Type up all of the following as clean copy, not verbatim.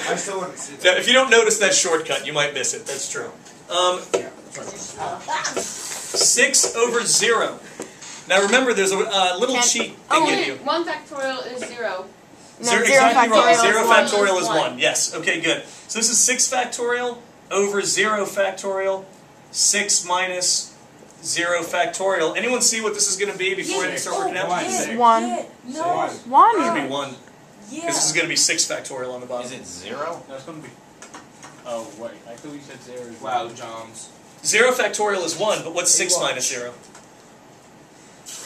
I still want to see So if you don't notice that shortcut, you might miss it. That's true. 6 over 0. Now remember, there's a little cheat they give you. 1 factorial is 0. No, 0, 0 exactly factorial right. is 0 one. factorial is 1. Yes. Okay, good. So this is 6 factorial over 0 factorial. 6 minus 0 factorial. Anyone see what this is going to be before I start working out? One. No. One. It should be 1. Because this is going to be 6 factorial on the bottom. Is it 0? No, it's going to be... Oh, wait. I thought you said 0. Wow, Johns. 0 factorial is 1, but what's 6 minus 0?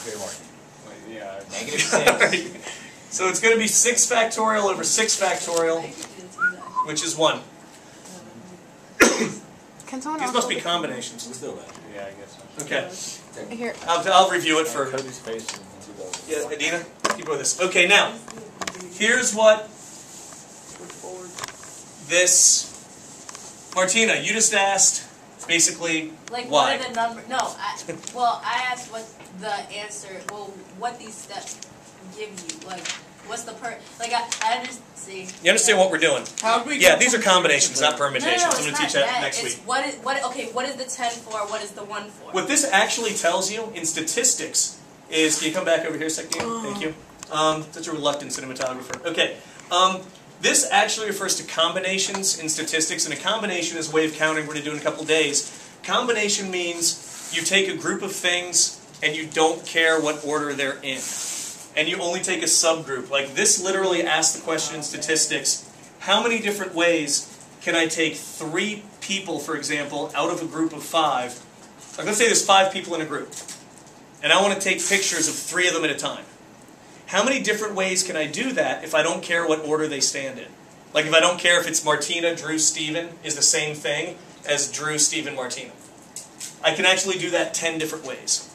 Okay, Mark. Wait, yeah. Negative 6. So it's going to be 6 factorial over 6 factorial, which is 1. Can someone These else must be hold it? combinations. Yeah, I guess so. Okay. Here. I'll review it for... Cody's face. Yeah, Adina, keep going with this. Okay, now, here's what this... Martina, you just asked, basically, Like, why? what are the numbers? No, I asked what the answer, well, what these steps give you. Like, what's the like, I just see. You understand what we're doing? Yeah, these are combinations, not permutations. No, I'm it's going to not teach that that. next It's week. what is the 10 for? What is the 1 for? What this actually tells you in statistics is, can you come back over here a second? Thank you. Such a reluctant cinematographer. Okay. This actually refers to combinations in statistics, and a combination is a way of counting we're going to do in a couple days. Combination means you take a group of things and you don't care what order they're in. And you only take a subgroup. Like this literally asks the question in statistics, how many different ways can I take 3 people, for example, out of a group of 5? Like let's say there's 5 people in a group. And I want to take pictures of 3 of them at a time. How many different ways can I do that if I don't care what order they stand in? Like if I don't care if it's Martina, Drew, Steven is the same thing as Drew, Steven, Martina. I can actually do that 10 different ways.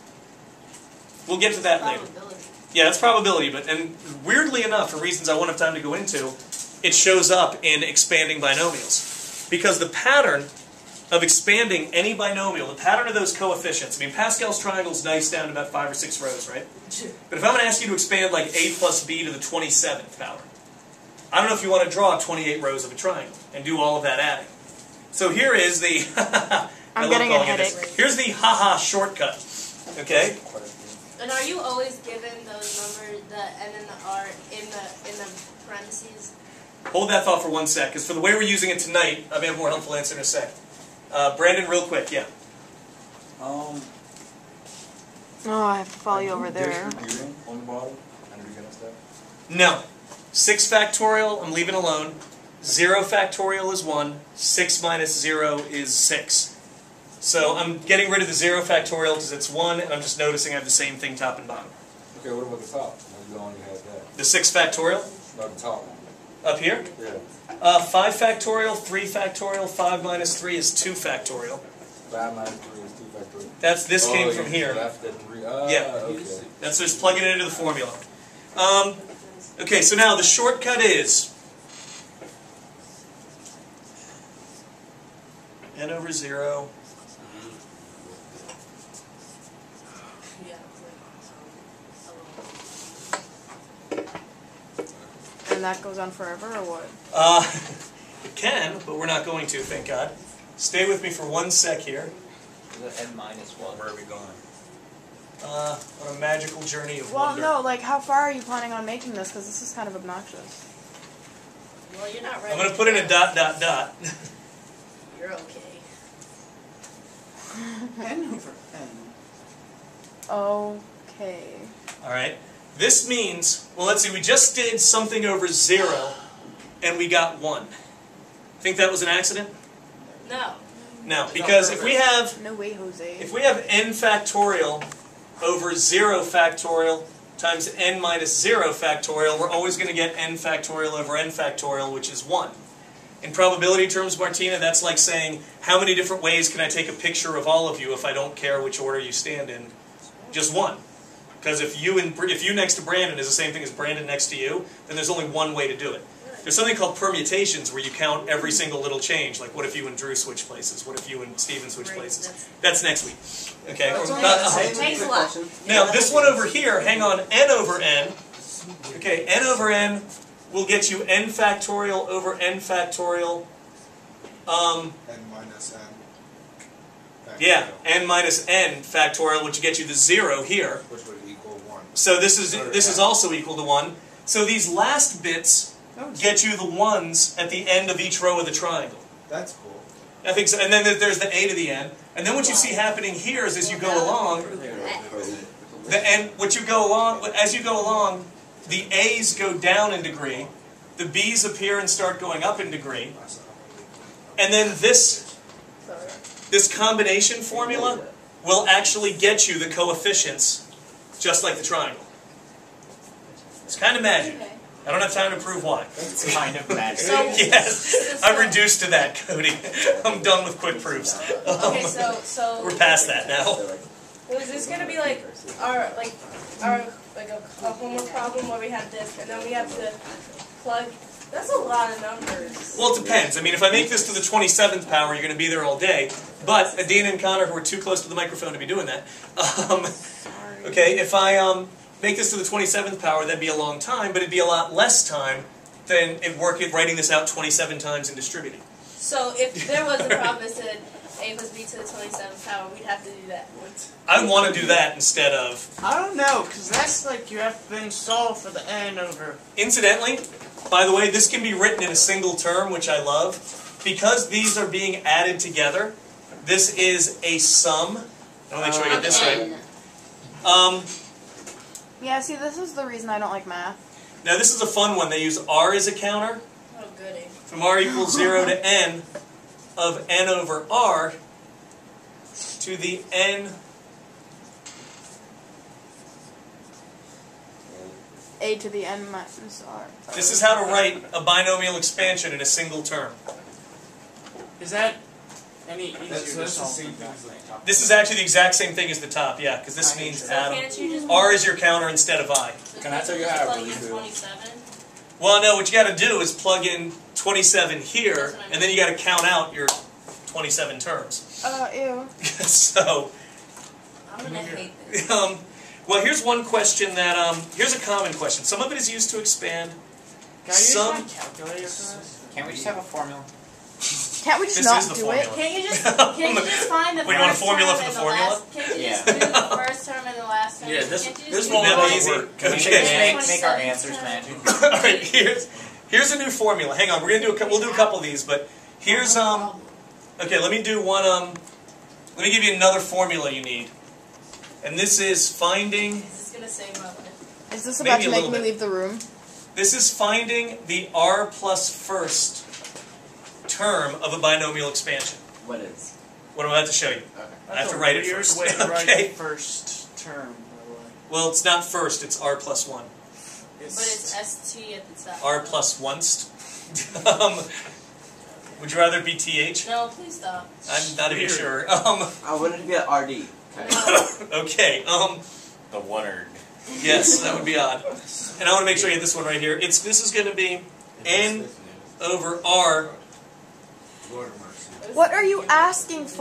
We'll get to that later. Yeah, that's probability, and weirdly enough, for reasons I won't have time to go into, it shows up in expanding binomials. Because the pattern of expanding any binomial, the pattern of those coefficients, I mean, Pascal's triangle is nice down to about 5 or 6 rows, right? But if I'm going to ask you to expand like a plus b to the 27th power, I don't know if you want to draw 28 rows of a triangle and do all of that adding. So here is the... I'm getting a headache. Here's the haha shortcut. Okay? And are you always given those numbers, the N and the R, in the parentheses? Hold that thought for 1 sec, because for the way we're using it tonight, I may have a more helpful answer in a sec. Brandon, real quick, yeah. Oh, I have to follow you over there. On the bottom and beginning step. No. 6 factorial, I'm leaving alone. 0 factorial is 1. 6 minus 0 is 6. So I'm getting rid of the 0 factorial because it's 1, and I'm just noticing I have the same thing top and bottom. Okay, what about the top? You only had that. The 6 factorial? No, the top one. Up here? Yeah. 5 factorial, 3 factorial, 5 minus 3 is 2 factorial. 5 minus 3 is 2 factorial. This came from here. Left and Yeah. Okay. That's just plugging it into the formula. Okay, so now the shortcut is n over 0. And that goes on forever, or what? It can, but we're not going to, thank God. Stay with me for 1 sec here. N minus 1. Where are we going? On a magical journey of Well, wonder. no, like, how far are you planning on making this? Because this is kind of obnoxious. Well, you're not ready. I'm going to put in a dot, dot, dot. You're okay. N over N. Okay. Alright. This means, well, let's see, we just did something over 0, and we got 1. Think that was an accident? No. No, because if we have No way, Jose. n factorial over 0 factorial times n minus 0 factorial, we're always going to get n factorial over n factorial, which is 1. In probability terms, Martina, that's like saying, how many different ways can I take a picture of all of you if I don't care which order you stand in? Just 1. Because if you next to Brandon is the same thing as Brandon next to you, then there's only 1 way to do it. There's something called permutations where you count every single little change. Like, what if you and Drew switch places? What if you and Steven switch places? That's next week. Okay? Thanks a lot. Now, this one over here, hang on, n over n. Okay, n over n will get you n factorial over n factorial. N minus n. Yeah, n minus n factorial, which will get you the 0 here. Which would equal 1. So this is also equal to 1. So these last bits get you the 1s at the end of each row of the triangle. That's cool. I think so. And then there's the a to the n. And then what you see happening here is as you go along, as you go along, the a's go down in degree, the b's appear and start going up in degree, and then this combination formula will actually get you the coefficients, just like the triangle. It's kind of magic. Okay. I don't have time to prove why. It's kind of magic. So, Yes, I'm reduced to that, Cody. I'm done with quick proofs. Okay, so We're past that now. is this gonna be like our a homework problem where we have this and then we have to plug? That's a lot of numbers. Well, it depends. I mean, if I make this to the 27th power, you're going to be there all day. But Adina and Connor, who are too close to the microphone to be doing that, okay, if I make this to the 27th power, that'd be a long time, but it'd be a lot less time than writing this out 27 times and distributing. So if there was a problem that said a plus b to the 27th power, we'd have to do that. I want to do that instead of... I don't know, because that's like you have things solved for the n over. Incidentally, by the way, this can be written in a single term, which I love. Because these are being added together, this is a sum. I want to make sure I get this right. Yeah, see, this is the reason I don't like math. Now this is a fun one. They use r as a counter. Oh, goody. From r equals 0 to n of n over r to the n... A to the n minus r. This is how to write a binomial expansion in a single term. Is that any easier That's to the solve? same thing as the top. This is actually the exact same thing as the top, yeah, because this means add Can't you just r is your counter instead of I. Can I tell you how I Plug really in feel? 27. Well, no, what you got to do is plug in 27 here, and then you got to count out your 27 terms. Ew. So, I'm gonna hate this. well, here's one question that, here's a common question. Some of it is used to expand. Can I use Some- my calculator for this? Can't we just have a formula? Can't we just This not is the do it? formula. Can't you just find the Wait, you want a first formula term for and the the formula? last? Can't you just Yeah. do the first term and the last term? Yeah, this- Can't you just this do won't the Never first easy. term? Can we Okay. make our answers magic? All right, here's a new formula. Hang on, we're gonna do we'll do a couple of these, but here's okay. Let me do one. Let me give you another formula you need, and this is finding. This is gonna save my life. Is this Maybe about a to make little me bit. leave the room? This is finding the r plus first term of a binomial expansion. What is? What I'm about to show you. Okay. I have to write it Weird first. way to write Okay. the first term, by the way. Well, it's not first. It's r plus 1. But it's ST at the top. R plus once. Would you rather it be th? No, please stop. I'm not even Weird. sure. I wanted to be an RD. Okay. The one-erd. Yes, that would be odd. And I want to make sure you get this one right here. This is going to be n over r. Lord of mercy. What are you asking for?